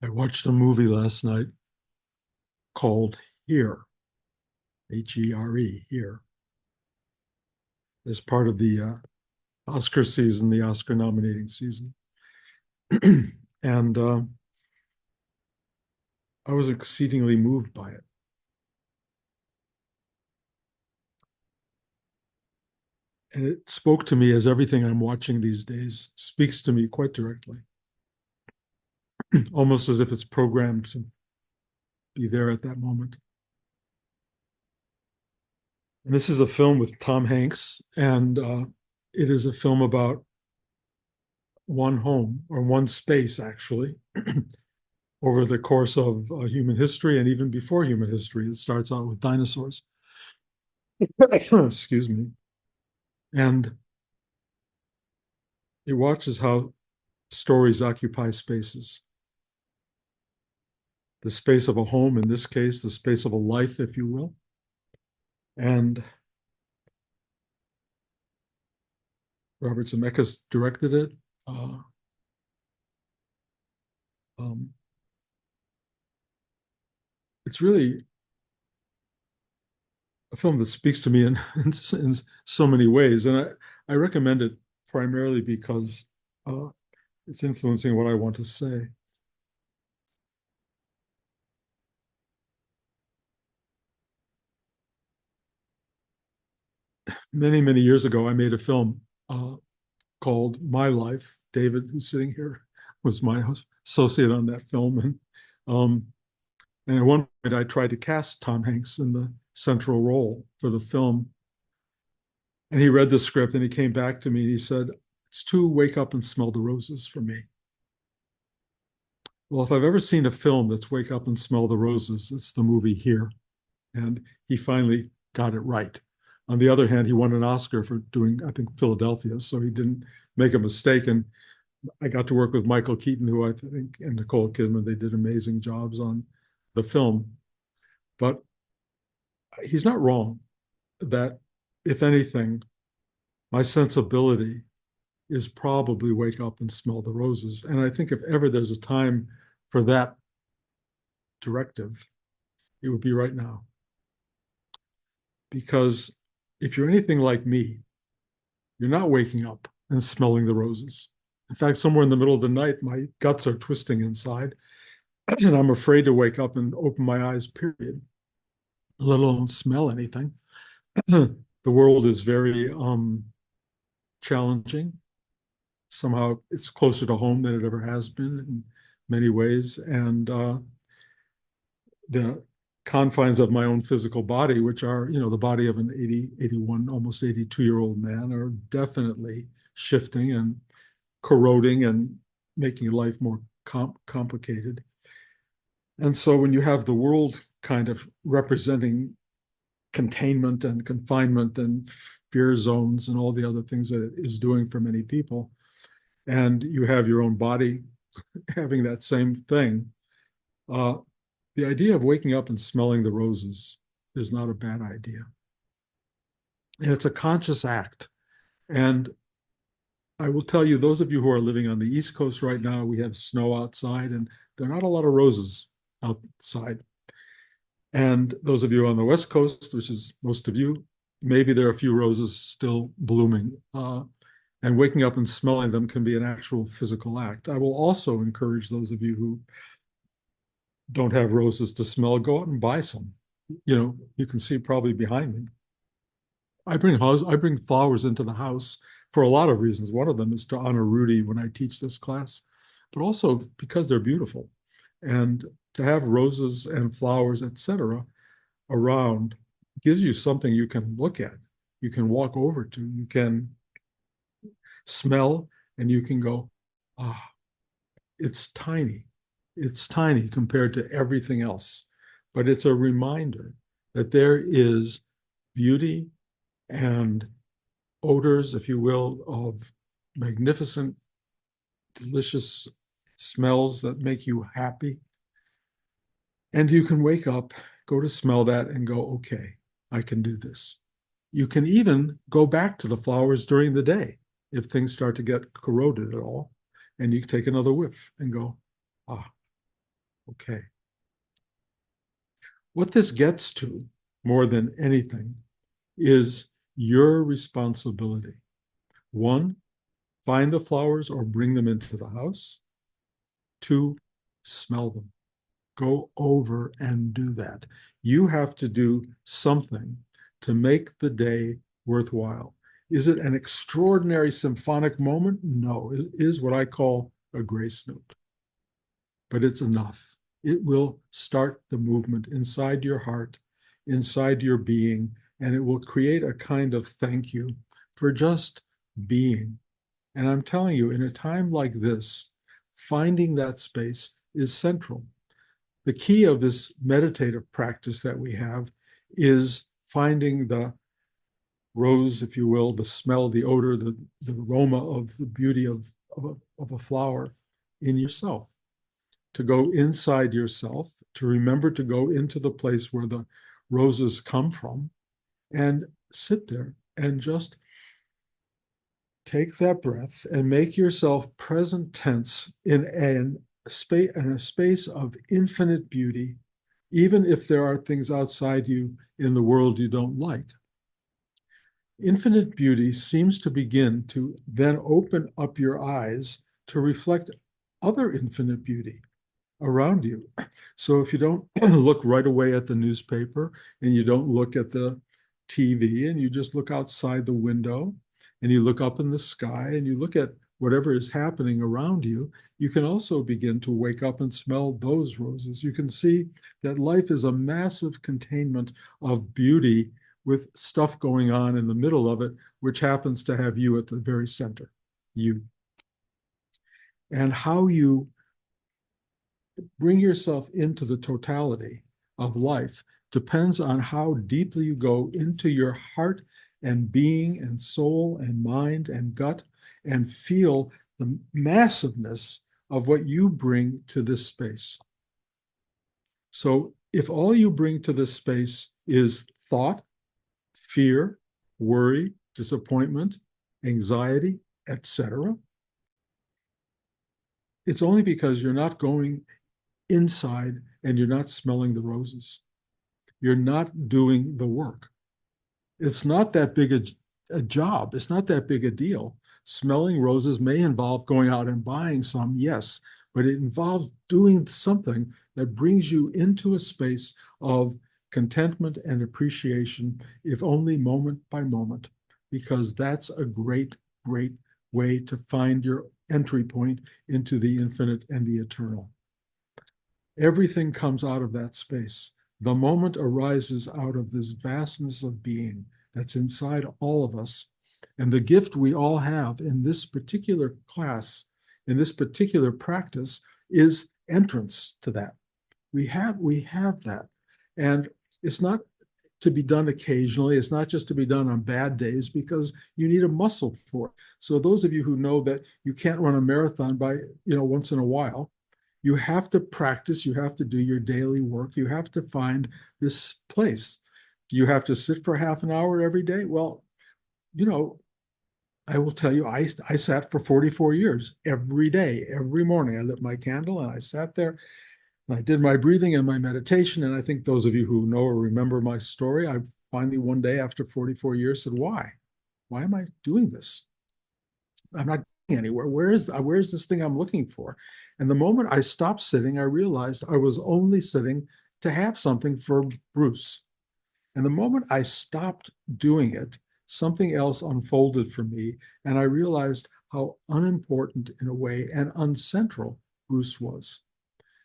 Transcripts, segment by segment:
I watched a movie last night called Here, Here, Here, as part of the Oscar season, the Oscar nominating season. and I was exceedingly moved by it. And it spoke to me as everything I'm watching these days speaks to me quite directly, almost as if it's programmed to be there at that moment. And this is a film with Tom Hanks, and it is a film about one home or one space, actually, over the course of human history and even before human history. It starts out with dinosaurs. Excuse me. And it watches how stories occupy spaces. The space of a home, in this case, the space of a life, if you will. And Robert Zemeckis directed it. Um, it's really a film that speaks to me in so many ways. And I recommend it primarily because it's influencing what I want to say. Many, many years ago, I made a film called My Life. David, who's sitting here, was my associate on that film. Um, and at one point, I tried to cast Tom Hanks in the central role for the film. And he read the script and he came back to me and he said, "It's too wake up and smell the roses for me." Well, if I've ever seen a film that's wake up and smell the roses, it's the movie Here. And he finally got it right. On the other hand, he won an Oscar for doing, I think, Philadelphia, so he didn't make a mistake. And I got to work with Michael Keaton, who I think, and Nicole Kidman. They did amazing jobs on the film. But he's not wrong that, if anything, my sensibility is probably wake up and smell the roses. And I think if ever there's a time for that directive, it would be right now. Because if you're anything like me, you're not waking up and smelling the roses. In fact, somewhere in the middle of the night, my guts are twisting inside, and I'm afraid to wake up and open my eyes, period, let alone smell anything. The world is very challenging. Somehow it's closer to home than it ever has been in many ways. And the confines of my own physical body, which are, the body of an 80, 81, almost 82-year-old man, are definitely shifting and corroding and making life more complicated. And so when you have the world kind of representing containment and confinement and fear zones and all the other things that it is doing for many people, and you have your own body having that same thing, uh, the idea of waking up and smelling the roses is not a bad idea. And it's a conscious act. And I will tell you, those of you who are living on the East Coast right now, we have snow outside, and there are not a lot of roses outside. And those of you on the West Coast, which is most of you, maybe there are a few roses still blooming. And waking up and smelling them can be an actual physical act. I will also encourage those of you who don't have roses to smell, go out and buy some. You can see probably behind me. I bring flowers into the house for a lot of reasons. One of them is to honor Rudy when I teach this class, but also because they're beautiful. And to have roses and flowers, etc., around gives you something you can look at, you can walk over to, you can smell, and you can go, ah, it's tiny. It's tiny compared to everything else. But it's a reminder that there is beauty and odors, if you will, of magnificent, delicious smells that make you happy. And you can wake up, go to smell that, and go, okay, I can do this. You can even go back to the flowers during the day if things start to get corroded at all. And you take another whiff and go, ah, Okay. What this gets to more than anything is your responsibility. One, find the flowers or bring them into the house. Two, smell them. Go over and do that. You have to do something to make the day worthwhile. Is it an extraordinary symphonic moment? No, it is what I call a grace note, but it's enough. It will start the movement inside your heart, inside your being, and it will create a kind of thank you for just being. And I'm telling you, in a time like this, finding that space is central. The key of this meditative practice that we have is finding the rose, if you will, the smell, the odor, the aroma of the beauty of a flower in yourself. To go inside yourself, to remember to go into the place where the roses come from and sit there and just take that breath and make yourself present tense in a space of infinite beauty, even if there are things outside you in the world you don't like. Infinite beauty seems to begin to then open up your eyes to reflect other infinite beauty around you. So if you don't look right away at the newspaper and you don't look at the TV and you just look outside the window and you look up in the sky and you look at whatever is happening around you, you can also begin to wake up and smell those roses. You can see that life is a massive containment of beauty with stuff going on in the middle of it, which happens to have you at the very center, you. And how you bring yourself into the totality of life depends on how deeply you go into your heart and being and soul and mind and gut and feel the massiveness of what you bring to this space. So if all you bring to this space is thought, fear, worry, disappointment, anxiety, etc., it's only because you're not going inside and you're not smelling the roses. You're not doing the work. It's not that big a job. It's not that big a deal. Smelling roses may involve going out and buying some, yes, but it involves doing something that brings you into a space of contentment and appreciation, if only moment by moment, because that's a great, great way to find your entry point into the infinite and the eternal. Everything comes out of that space. The moment arises out of this vastness of being that's inside all of us. And the gift we all have in this particular class, in this particular practice, is entrance to that. We have that. And it's not to be done occasionally. It's not just to be done on bad days because you need a muscle for it. So those of you who know that you can't run a marathon by, once in a while, you have to practice, you have to do your daily work, you have to find this place. Do you have to sit for half an hour every day? Well, I will tell you, I sat for 44 years every day, every morning. I lit my candle and I sat there and I did my breathing and my meditation. And I think those of you who know or remember my story, I finally one day after 44 years said, why? Why am I doing this? I'm not going anywhere. Where's this thing I'm looking for? And the moment I stopped sitting, I realized I was only sitting to have something for Bruce. And the moment I stopped doing it, something else unfolded for me. And I realized how unimportant in a way and uncentral Bruce was.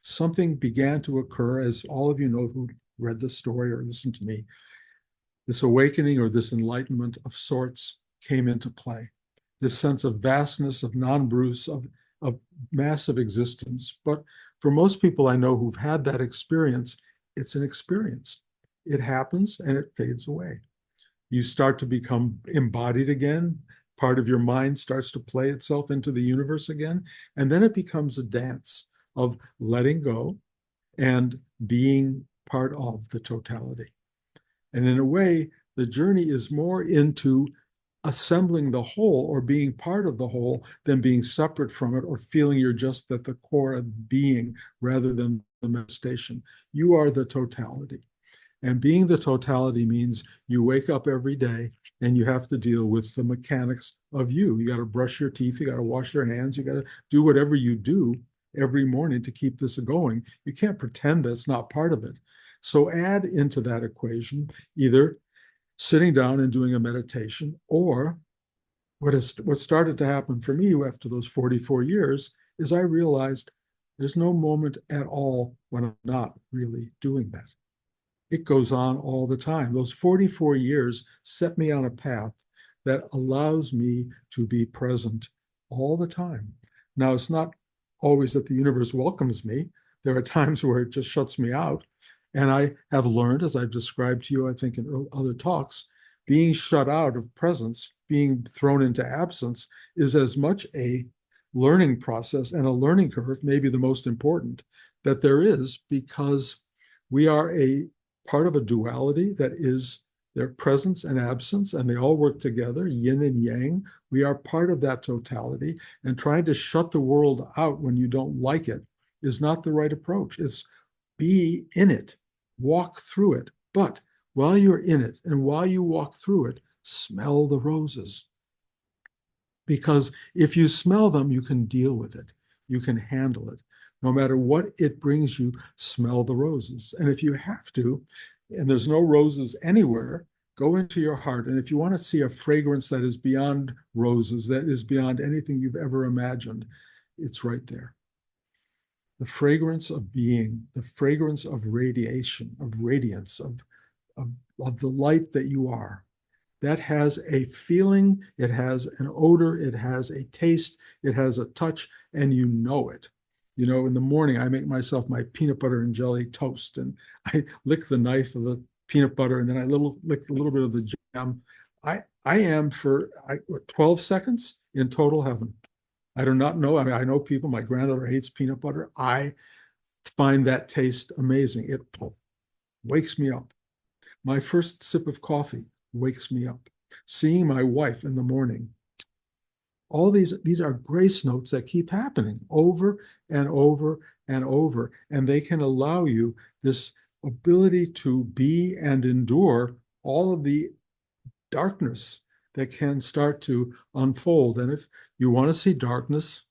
Something began to occur, as all of you know who read the story or listened to me. This awakening or this enlightenment of sorts came into play. This sense of vastness, of non-Bruce, of massive existence. But for most people I know who've had that experience, it's an experience. It happens and it fades away. You start to become embodied again. Part of your mind starts to play itself into the universe again. And then it becomes a dance of letting go and being part of the totality. And in a way, the journey is more into assembling the whole or being part of the whole than being separate from it or feeling you're just at the core of being rather than the manifestation. You are the totality. And being the totality means you wake up every day and you have to deal with the mechanics of you. You got to brush your teeth, you got to wash your hands, you got to do whatever you do every morning to keep this going. You can't pretend that's not part of it. So add into that equation either sitting down and doing a meditation, or what started to happen for me after those 44 years is I realized there's no moment at all when I'm not really doing that. It goes on all the time. Those 44 years set me on a path that allows me to be present all the time. Now, it's not always that the universe welcomes me. There are times where it just shuts me out. And I have learned, as I've described to you, I think in other talks, being shut out of presence, being thrown into absence, is as much a learning process and a learning curve, maybe the most important that there is, because we are a part of a duality that is their presence and absence, and they all work together, yin and yang. We are part of that totality, and trying to shut the world out when you don't like it is not the right approach. It's be in it, walk through it. But while you're in it and while you walk through it, smell the roses. Because if you smell them, you can deal with it, you can handle it. No matter what it brings you, smell the roses. And if you have to, and there's no roses anywhere, go into your heart. And if you want to see a fragrance that is beyond roses, that is beyond anything you've ever imagined, it's right there. The fragrance of being, the fragrance of radiation, of radiance, of, of the light that you are. That has a feeling, it has an odor, it has a taste, it has a touch, and you know it. You know, in the morning, I make myself my peanut butter and jelly toast, and I lick the knife of the peanut butter, and then I lick a little bit of the jam. I am for 12 seconds in total heaven. I do not know. I mean, I know people, my granddaughter hates peanut butter. I find that taste amazing. It wakes me up. My first sip of coffee wakes me up. Seeing my wife in the morning. All these are grace notes that keep happening over and over and over. And they can allow you this ability to be and endure all of the darkness that can start to unfold. And if you want to see darkness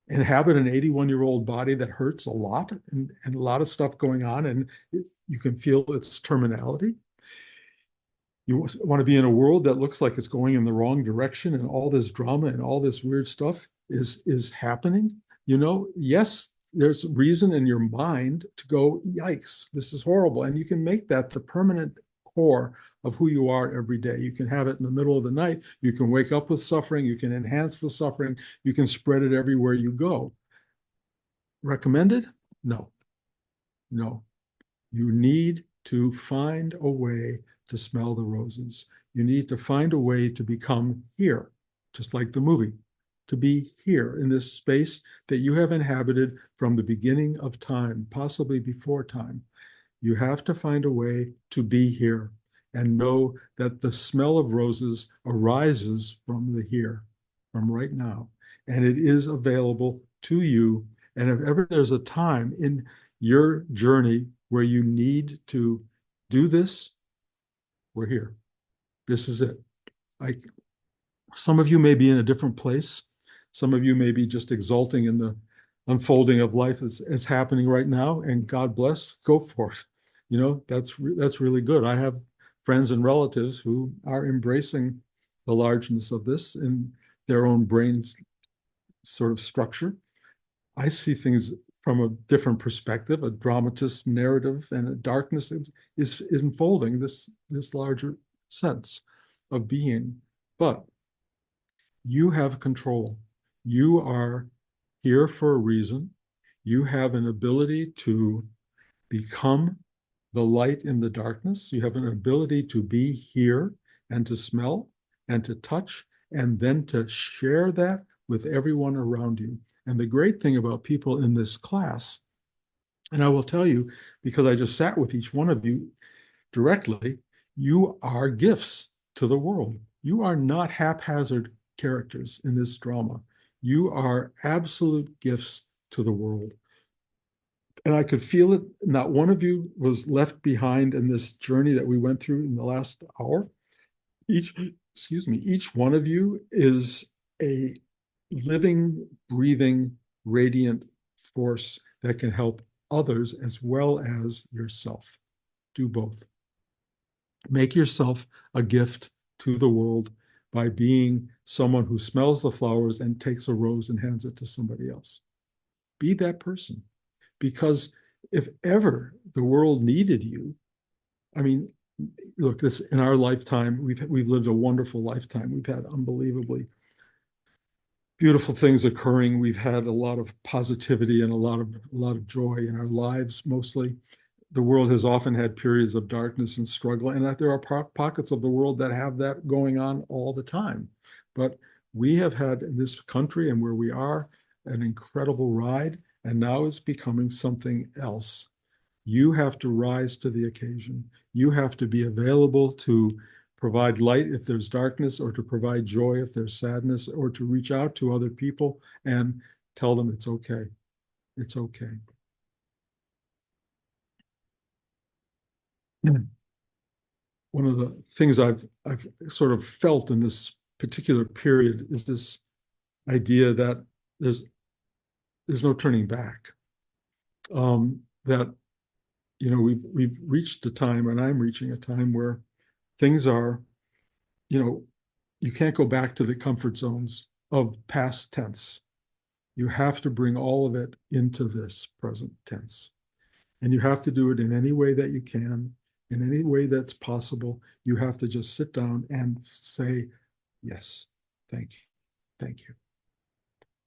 inhabit an 81-year-old body that hurts a lot and a lot of stuff going on, and you can feel its terminality, you want to be in a world that looks like it's going in the wrong direction and all this drama and all this weird stuff is happening, you know, yes, there's reason in your mind to go, yikes, this is horrible. And you can make that the permanent core of who you are every day. You can have it in the middle of the night. You can wake up with suffering. You can enhance the suffering. You can spread it everywhere you go. Recommended? No, no. You need to find a way to smell the roses. You need to find a way to become here, just like the movie, to be here in this space that you have inhabited from the beginning of time, possibly before time. You have to find a way to be here and know that the smell of roses arises from the here, from right now. And it is available to you. And if ever there's a time in your journey where you need to do this, we're here. This is it. Some of you may be in a different place. Some of you may be just exulting in the unfolding of life as happening right now, and God bless, go for it. You know, that's really good. I have friends and relatives who are embracing the largeness of this in their own brains sort of structure. I see things from a different perspective, a dramatist narrative, and a darkness is unfolding this larger sense of being. But you have control. You are here for a reason. You have an ability to become the light in the darkness. You have an ability to be here and to smell and to touch and then to share that with everyone around you. And the great thing about people in this class, and I will tell you, because I just sat with each one of you directly, you are gifts to the world. You are not haphazard characters in this drama. You are absolute gifts to the world. And I could feel it. Not one of you was left behind in this journey that we went through in the last hour. Each, excuse me, each one of you is a living, breathing, radiant force that can help others as well as yourself. Do both. Make yourself a gift to the world by being someone who smells the flowers and takes a rose and hands it to somebody else. Be that person. Because if ever the world needed you, I mean, look, this in our lifetime, we've lived a wonderful lifetime. We've had unbelievably beautiful things occurring. We've had a lot of positivity and a lot of joy in our lives. Mostly, the world has often had periods of darkness and struggle, and that there are pockets of the world that have that going on all the time. But we have had in this country and where we are an incredible ride, and now it's becoming something else. You have to rise to the occasion. You have to be available to provide light if there's darkness, or to provide joy if there's sadness, or to reach out to other people and tell them it's okay. It's okay. One of the things I've sort of felt in this particular period is this idea that there's there's no turning back. That we've reached a time, and I'm reaching a time where things are, you know, you can't go back to the comfort zones of past tense. You have to bring all of it into this present tense. And you have to do it in any way that you can, in any way that's possible. You have to just sit down and say, yes, thank you, thank you.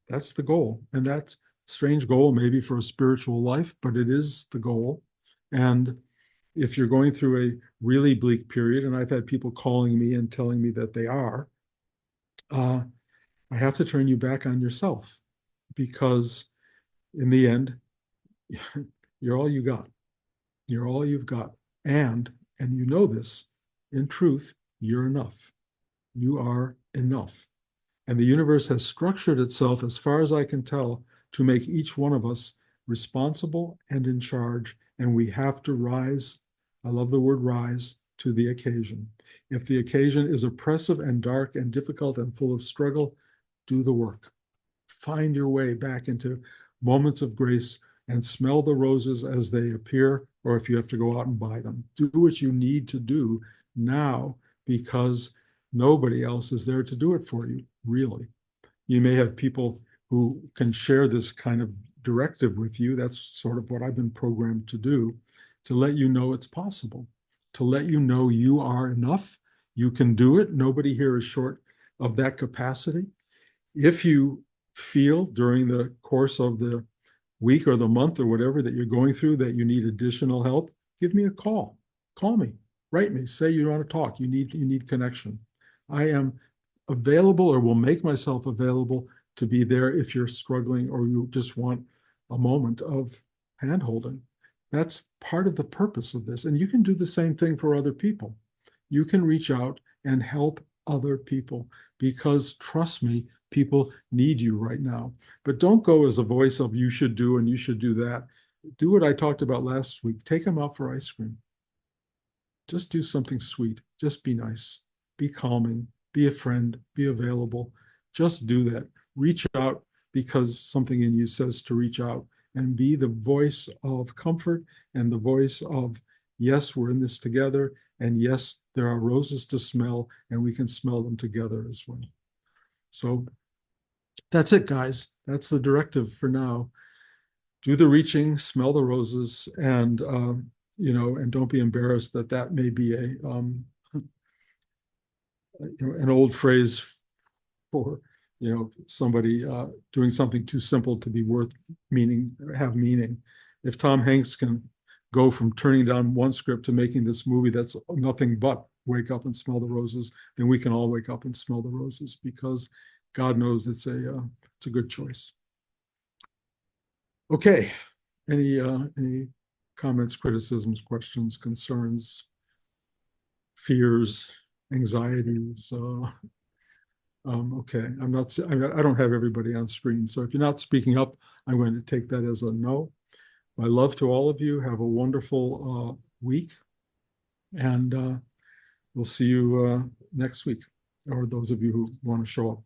That's the goal. And that's a strange goal, maybe for a spiritual life, but it is the goal. And if you're going through a really bleak period, and I've had people calling me and telling me that they are, I have to turn you back on yourself, because in the end, you're all you got. You're all you've got. And you know this, in truth, you're enough. You are enough. And the universe has structured itself, as far as I can tell, to make each one of us responsible and in charge. And we have to rise. I love the word rise, to the occasion. If the occasion is oppressive and dark and difficult and full of struggle, do the work. Find your way back into moments of grace and smell the roses as they appear, or if you have to go out and buy them. Do what you need to do now, because nobody else is there to do it for you, really. You may have people who can share this kind of directive with you. That's sort of what I've been programmed to do, to let you know it's possible, to let you know you are enough. You can do it. Nobody here is short of that capacity. If you feel during the course of the week or the month or whatever that you're going through that you need additional help, give me a call. Call me, write me, say you want to talk. You need connection. I am available, or will make myself available to be there if you're struggling or you just want a moment of handholding. That's part of the purpose of this. And you can do the same thing for other people. You can reach out and help other people, because trust me, people need you right now. But don't go as a voice of you should do and you should do that. Do what I talked about last week. Take them out for ice cream. Just do something sweet. Just be nice. Be calming. Be a friend. Be available. Just do that. Reach out because something in you says to reach out, and be the voice of comfort and the voice of, yes, we're in this together. And yes, there are roses to smell, and we can smell them together as well. So that's it, guys. That's the directive for now. Do the reaching, smell the roses, and and don't be embarrassed that that may be an old phrase for somebody doing something too simple to be worth have meaning. If Tom Hanks can go from turning down one script to making this movie that's nothing but wake up and smell the roses, then we can all wake up and smell the roses, because God knows it's a good choice. Okay. Any comments, criticisms, questions, concerns, fears, anxieties. Okay, I don't have everybody on screen. So if you're not speaking up, I'm going to take that as a no. My love to all of you. Have a wonderful week. And we'll see you next week, or those of you who want to show up.